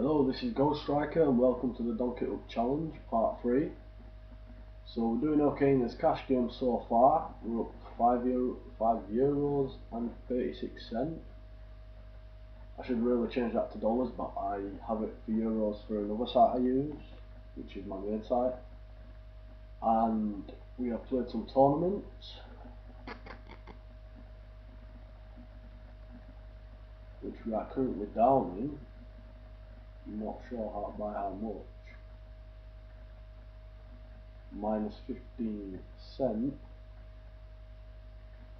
Hello, this is Ghost Striker and welcome to the Donk It Up Challenge, part 3. So we're doing okay in this cash game so far. We're up €5 and 36 cents. I should really change that to dollars, but I have it for euros for another site I use, which is my main site. And we have played some tournaments, which we are currently down in. I'm not sure by how much. Minus 15 cents.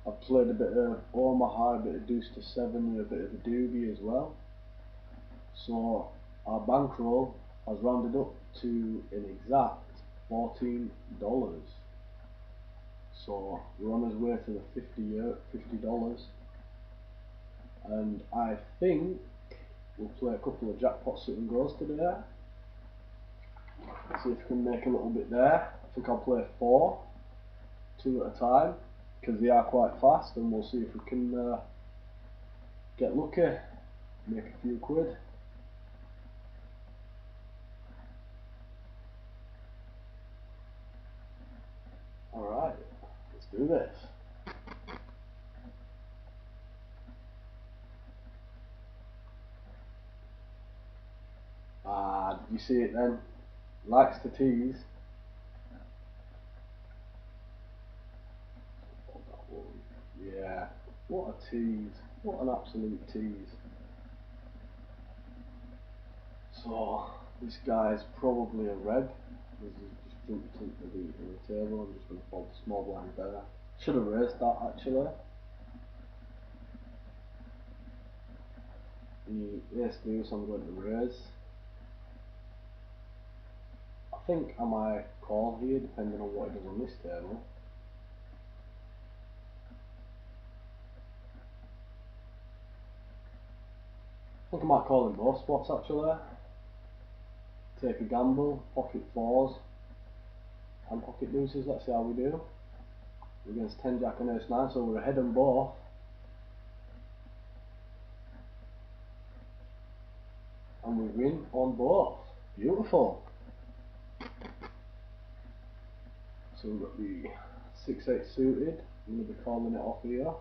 I've played a bit of Omaha, a bit of Deuce to 7 and a bit of a doobie as well. So our bankroll has rounded up to an exact $14. So we're on our way to the $50. And I think we'll play a couple of Jackpot sit and goes today. See if we can make a little bit there. I think I'll play 4, 2 at a time, because they are quite fast, and we'll see if we can get lucky, make a few quid. Alright, let's do this. Ah, did you see it then? Likes to tease. Yeah, what a tease. What an absolute tease. So, this guy's probably a red. He's just jumped into the table. I'm just going to fold the small blind there. Should have raised that actually. The ace deuce I'm going to raise. I think I might call here depending on what he does on this table. I think I might call in both spots actually. Take a gamble, pocket 4s and pocket deuces, let's see how we do. We're against 10 jack and ace 9, so we're ahead on both. And we win on both. Beautiful. So we've got the 6-8 suited. I'm going to be calling it off here.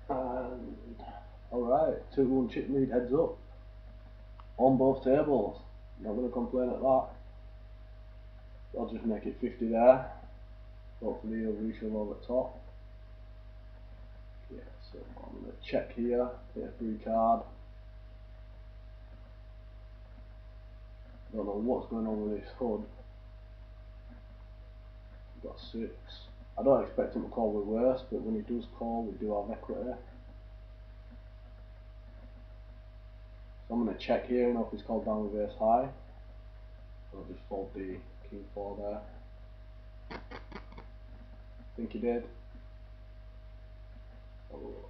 And alright, 2-1 chip lead, heads up. On both tables. Not going to complain at that. I'll just make it 50 there. Hopefully he'll reach over the top. Yeah, so I'm going to check here, hit a free card. Don't know what's going on with this HUD. We've got 6. I don't expect him to call reverse, but when he does call, we do have equity. So I'm going to check here and know if he's called down with ace high. So I'll just fold the king 4 there. I think he did. Oh.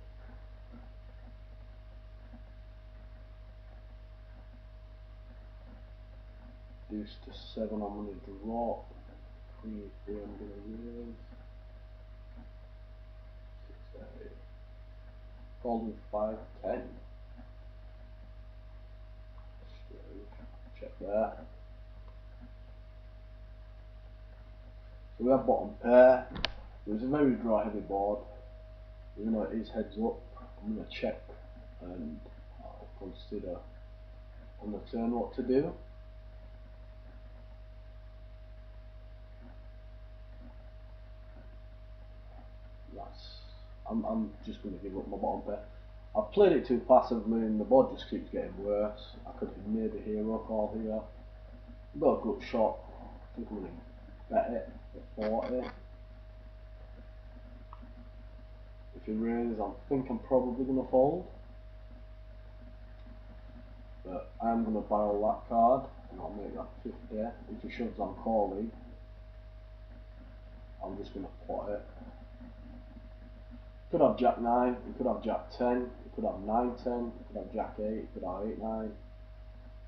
Deuce to 7, I'm going to drop. Queen 3, I'm going to raise. 6, 8. Called with 5, 10. Check there. So we have bottom pair. It was a very draw heavy board. Even though it is heads up, I'm going to check and I'll consider on the turn what to do. I'm just going to give up my bottom pair. I've played it too passively and the board just keeps getting worse. I could have made a hero call here. I've got a good shot. I think I'm going to bet it at 40. If he raises, I think I'm probably going to fold. But I'm going to barrel that card and I'll make that 50. If he shoves, I'm calling. I'm just going to pot it. Could have Jack 9, you could have Jack 10, you could have 9 10, you could have Jack 8, you could have 8 9.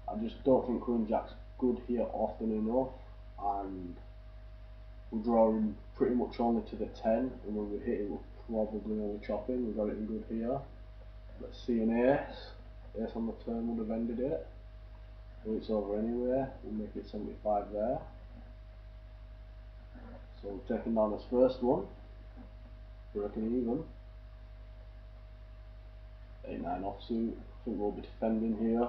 I just don't think Queen Jack's good here often enough, and we're drawing pretty much only to the 10, and when we hit it we're probably only chopping. We got it in good here. Let's see an ace. Ace on the turn would have ended it. But it's over anyway. We'll make it 75 there. So we're taking down his first one. Breaking even. 8-9 offsuit. I think we'll be defending here.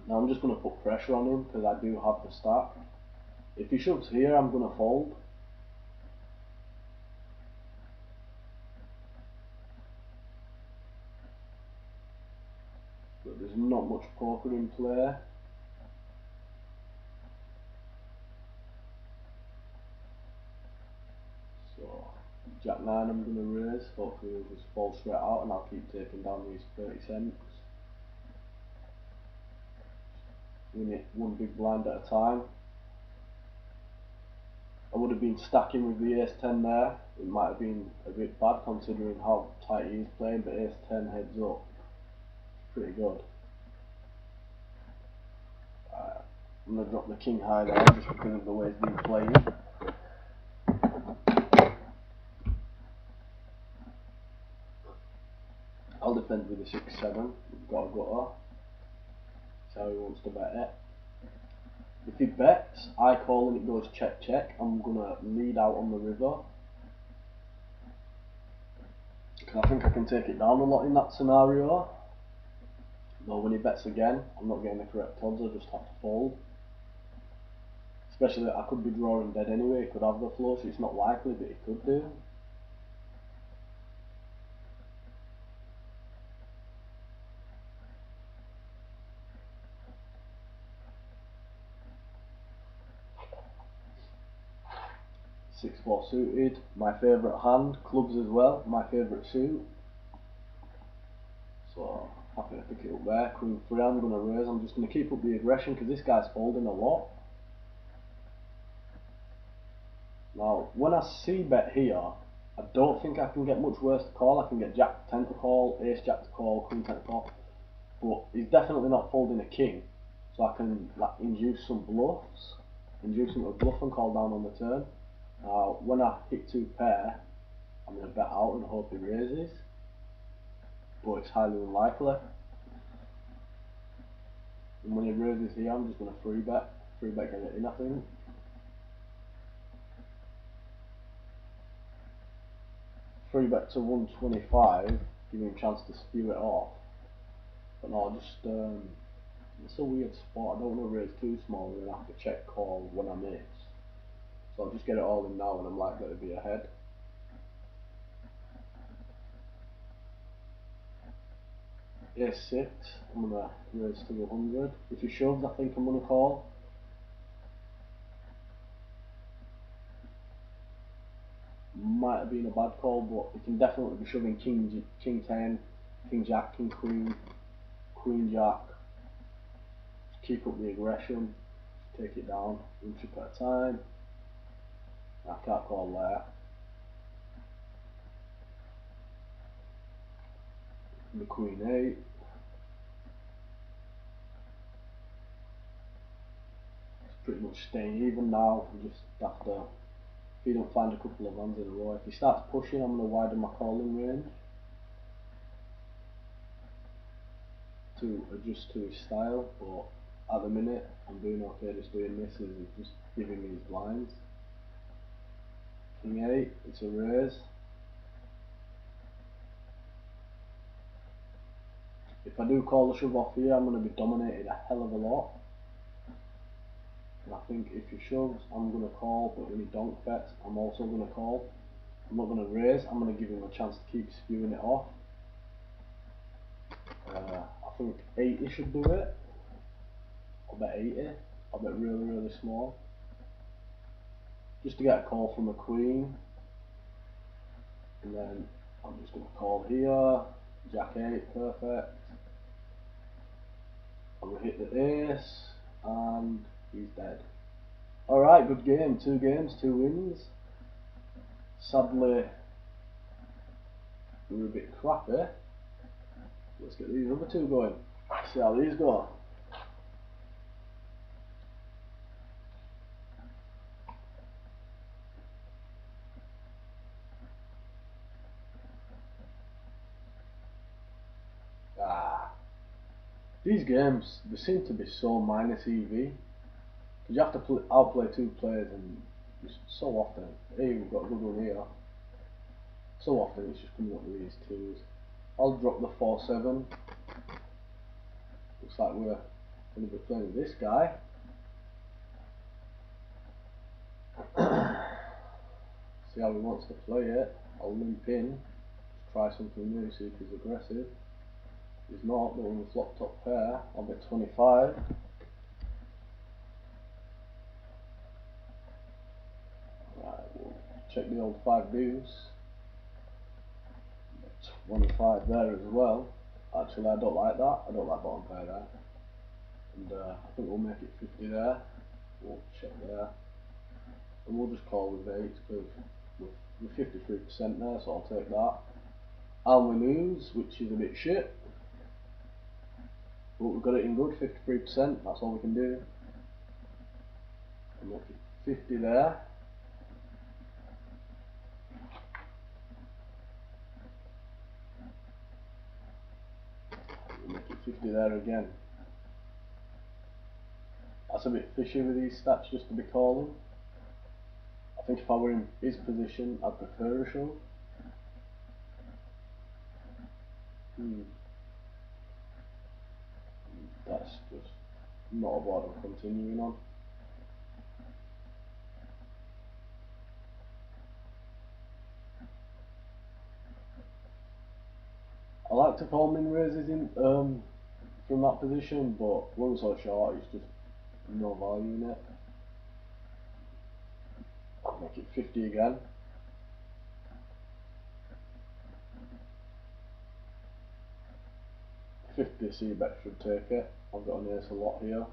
Now I'm just going to put pressure on him because I do have the stack. If he shoves here, I'm going to fold. But there's not much poker in play. So Jack 9 I'm going to raise. Hopefully he'll just fall straight out and I'll keep taking down these 30 cents. Win it one big blind at a time. I would have been stacking with the ace 10 there. It might have been a bit bad considering how tight he is playing, but ace 10 heads up. Pretty good. I'm going to drop the king high there just because of the way he's been playing. I'll defend with the 6-7. We've got a gutter. That's how he wants to bet it. If he bets, I call and it goes check check. I'm gonna lead out on the river. Because I think I can take it down a lot in that scenario. Though when he bets again, I'm not getting the correct odds, I just have to fold. Especially that I could be drawing dead anyway, it could have the flow, so it's not likely, but it could do. Six four suited, my favourite hand, clubs as well, my favourite suit. So happy to pick it up there. Queen 3 I'm going to raise, I'm just going to keep up the aggression because this guy's folding a lot. Now when I c-bet here, I don't think I can get much worse to call. I can get Jack 10 to call, Ace Jack to call, Queen 10 to call. But he's definitely not folding a king. So I can like induce some bluffs. Induce him to bluff and call down on the turn. Now when I hit 2 pair, I'm going to bet out and hope he raises. But it's highly unlikely. And when he raises here, I'm just going to free bet get it in, I think. Free bet to 125, give him a chance to spew it off. But no, it's a weird spot. I don't want to raise too small and then have to check call when I miss. So I'll just get it all in now and I'm likely to be ahead. Ace 6, I'm going to raise to 100. If he shoves, I think I'm going to call. Might have been a bad call, but he can definitely be shoving king 10, king jack, king queen, queen jack. Just keep up the aggression, just take it down, one chip at a time. I can't call there. The queen 8. It's pretty much staying even now. I'm just after, if he don't find a couple of hands in a row, if he starts pushing, I'm going to widen my calling range to adjust to his style. But at the minute, I'm doing okay. Just doing this is just giving me his blinds. King 8, it's a raise. If I do call the shove off here, I'm going to be dominated a hell of a lot. And I think if he shoves, I'm going to call, but when he donk bets, I'm also going to call. I'm not going to raise, I'm going to give him a chance to keep spewing it off. I think 80 should do it. I'll bet 80. I'll bet really small. Just to get a call from a queen. And then I'm just going to call here. Jack 8, perfect. I'm going to hit the ace. And he's dead. Alright, good game. 2 games, 2 wins. Sadly, we were a bit crappy. Let's get these other 2 going. See how these go. These games, they seem to be so minus EV. Because you have to outplay two players, and just so often, hey, we've got a good one here. So often it's just coming up with these twos. I'll drop the 4-7. Looks like we're going to be playing with this guy. See how he wants to play it. I'll limp in. Just try something new, see if he's aggressive. He's not, but with a flop top pair, I'll bet 25. Right, we'll check the old 5 deuce. 25 there as well. Actually, I don't like that. I don't like bottom pair there. And I think we'll make it 50 there. We'll check there. And we'll just call with 8 because we're 53% there, so I'll take that. And we lose, which is a bit shit. But we've got it in good, 53%, that's all we can do. And make it 50 there. We'll make it 50 there again. That's a bit fishy with these stats just to be calling. I think if I were in his position, I'd prefer a shove. That's just not what I'm continuing on. I like to call min raises in from that position, but when we're so short, it's just no value in it. I'll make it 50 again. C-bet should take it. I've got an ace a lot here.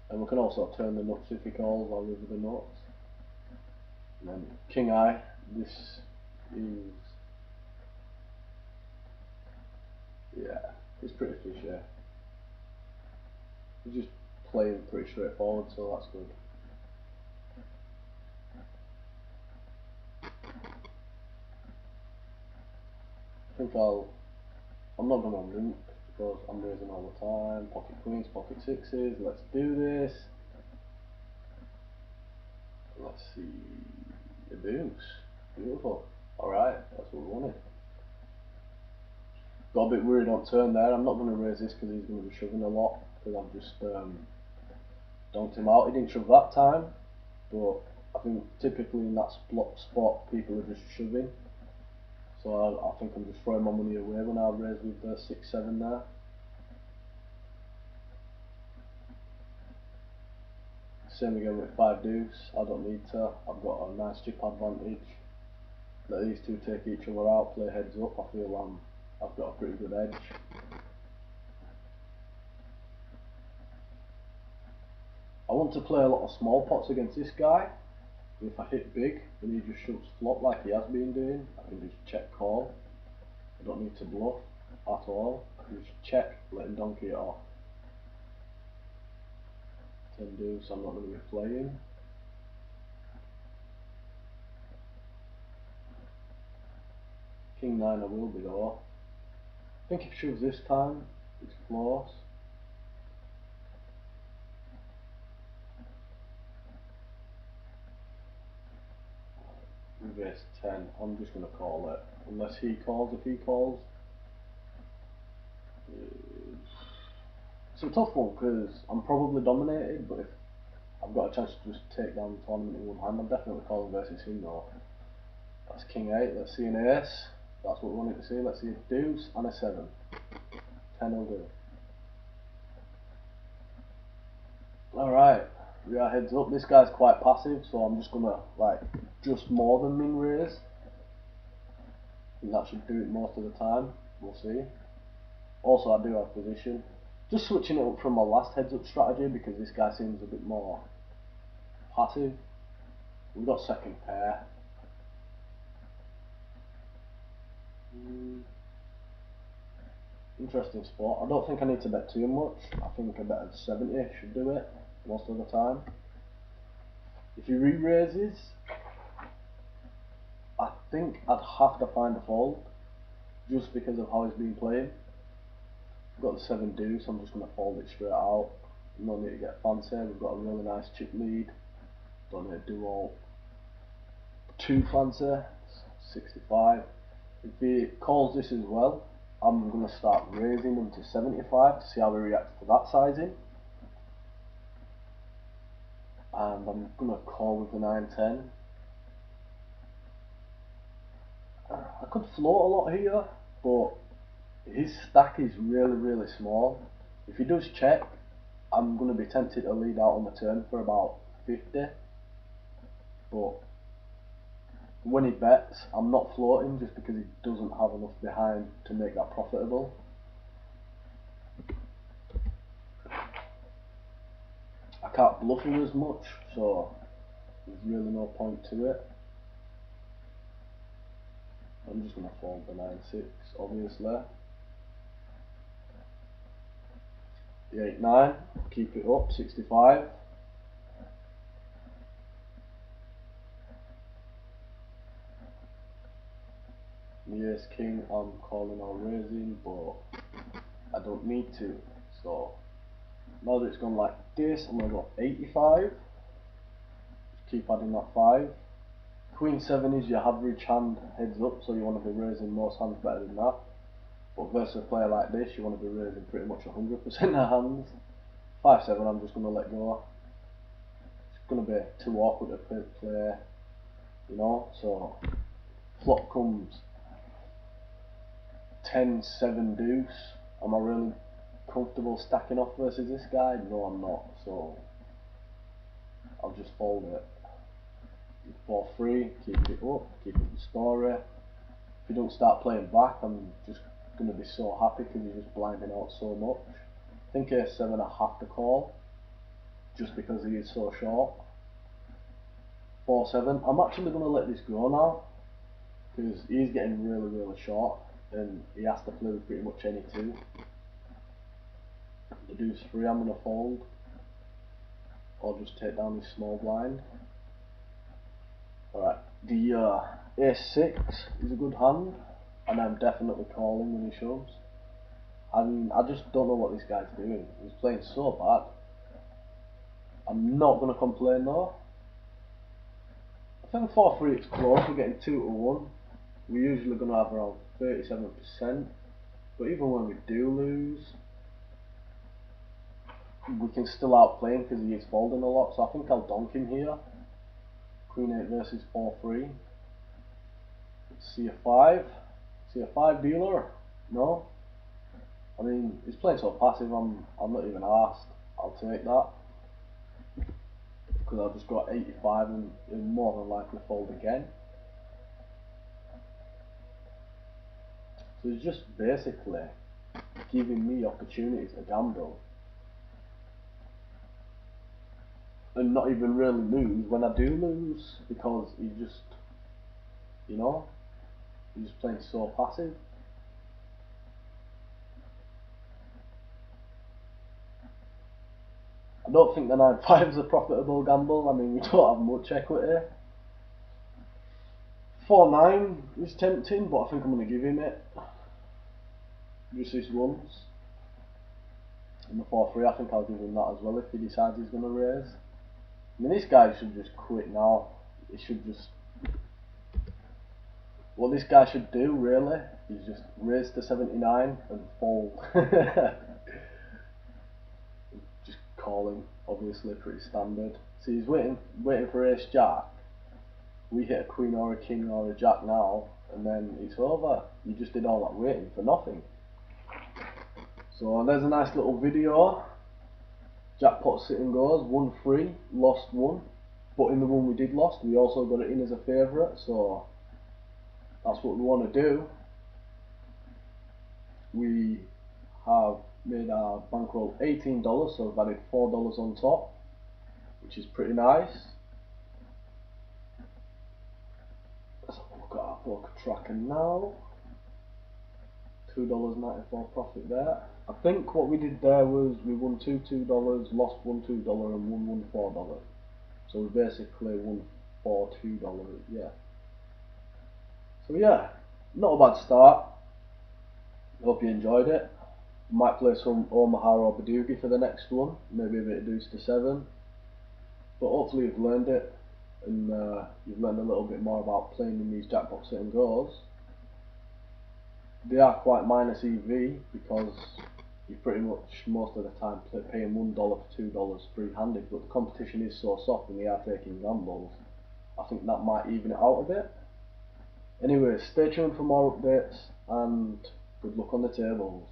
And we can also turn the nuts if he calls, I'll live with the nuts. And then king eye, this is, yeah, it's pretty fishy. He's just playing pretty straightforward, so that's good. I think I'm not going to limp because I'm raising all the time. Pocket queens, pocket sixes, let's do this. Let's see, a deuce, beautiful. Alright, that's what we wanted. Got a bit worried on turn there. I'm not going to raise this because he's going to be shoving a lot, because I've just donked him out. He didn't shove that time, but I think typically in that spot people are just shoving. So I think I'm just throwing my money away when I raise with the 6-7 there. Same again with 5 deuce. I don't need to. I've got a nice chip advantage. Let these two take each other out, play heads up. I feel I've got a pretty good edge. I want to play a lot of small pots against this guy. If I hit big and he just shoves flop like he has been doing, I can just check call. I don't need to bluff at all. I can just check, let him donkey it off. 10 deuce, I'm not going to be playing. King 9 I will be though. I think if he shoves this time, it's close. With ace 10, I'm just going to call it. Unless he calls, if he calls. It's a tough one because I'm probably dominated, but if I've got a chance to just take down the tournament in one hand, I'm definitely calling versus him though. That's king 8, let's see an ace. That's what we wanted to see, let's see a deuce and a 7. 10 will do. Alright, we are heads up. This guy's quite passive, so I'm just gonna like just more than min raise. And that should do it most of the time, we'll see. Also I do have position. Just switching it up from my last heads up strategy because this guy seems a bit more passive. We've got second pair. Interesting spot. I don't think I need to bet too much. I think a bet of 70 should do it most of the time. If he re-raises, I think I'd have to find a fold just because of how he's been playing. We've got the 7 deuce, I'm just going to fold it straight out. No need to get fancy, we've got a really nice chip lead. Don't need to do all too fancy. 65. If he calls this as well, I'm going to start raising them to 75 to see how he reacts to that sizing. And I'm going to call with the 9-10. I could float a lot here, but his stack is really small. If he does check, I'm going to be tempted to lead out on the turn for about 50. But when he bets, I'm not floating just because he doesn't have enough behind to make that profitable. I can't bluff him as much, so there's really no point to it. I'm just going to fold the 9-6, obviously. The 8-9, keep it up, 65. The Ace-King, I'm calling or raising, but I don't need to. So now that it's gone like this, I'm going to go 85. Just keep adding that 5. Queen 7 is your average hand heads up, so you want to be raising most hands better than that. But versus a player like this, you want to be raising pretty much 100% of hands. 5-7, I'm just going to let go. It's going to be too awkward to play, you know. So flop comes 10-7 deuce. Am I really comfortable stacking off versus this guy? No, I'm not. So I'll just fold it. 4-3, keep it up, keep up the story. If you don't start playing back, I'm just going to be so happy because you're just blinding out so much. I think A7 I have to call, just because he is so short. 4-7, I'm actually going to let this go now, because he's getting really short, and he has to play with pretty much any 2. The deuce 3 I'm going to fold, or just take down his small blind. Alright, the Ace-6 is a good hand, and I'm definitely calling when he shoves. I mean, I just don't know what this guy's doing. He's playing so bad. I'm not going to complain though. I think 4-3 it's close, we're getting 2-1. We're usually going to have around 37%, but even when we do lose, we can still outplay him because he is folding a lot, so I think I'll donk him here. Queen 8 versus 4-3. C5. C5 dealer? No? I mean, he's playing so passive, I'm not even asked. I'll take that. Because I've just got 85 and he'll more than likely fold again. So he's just basically giving me opportunities to gamble. And not even really lose when I do lose, because he just, you know, he's just playing so passive. I don't think the 9-5 is a profitable gamble. I mean, we don't have much equity. 4-9 is tempting, but I think I'm going to give him it. Just this once. And the 4-3, I think I'll give him that as well if he decides he's going to raise. I mean, this guy should just quit now. He should just... What this guy should do, really, is just raise to 79 and fold. Just calling, obviously, pretty standard. See, he's waiting for Ace-Jack. We hit a Queen or a King or a Jack now, and then it's over. You just did all that waiting for nothing. So there's a nice little video. Jackpot sit and goes, won 3, lost 1. But in the one we did lost, we also got it in as a favourite, so that's what we want to do. We have made our bankroll $18, so we've added $4 on top, which is pretty nice. Let's have a look at our poker tracker now. $2.94 profit there. I think what we did there was we won $2, lost $2 and won $4. So we basically won $2, yeah. So yeah, not a bad start. Hope you enjoyed it. Might play some Omaha or Badoogie for the next one, maybe a bit of Deuce to 7. But hopefully you've learned it, and you've learned a little bit more about playing in these jackpot sit and goes. They are quite minus EV because you pretty much most of the time paying $1 for $2 free-handed, but the competition is so soft and they are taking gambles. I think that might even it out a bit. Anyway, stay tuned for more updates and good luck on the tables.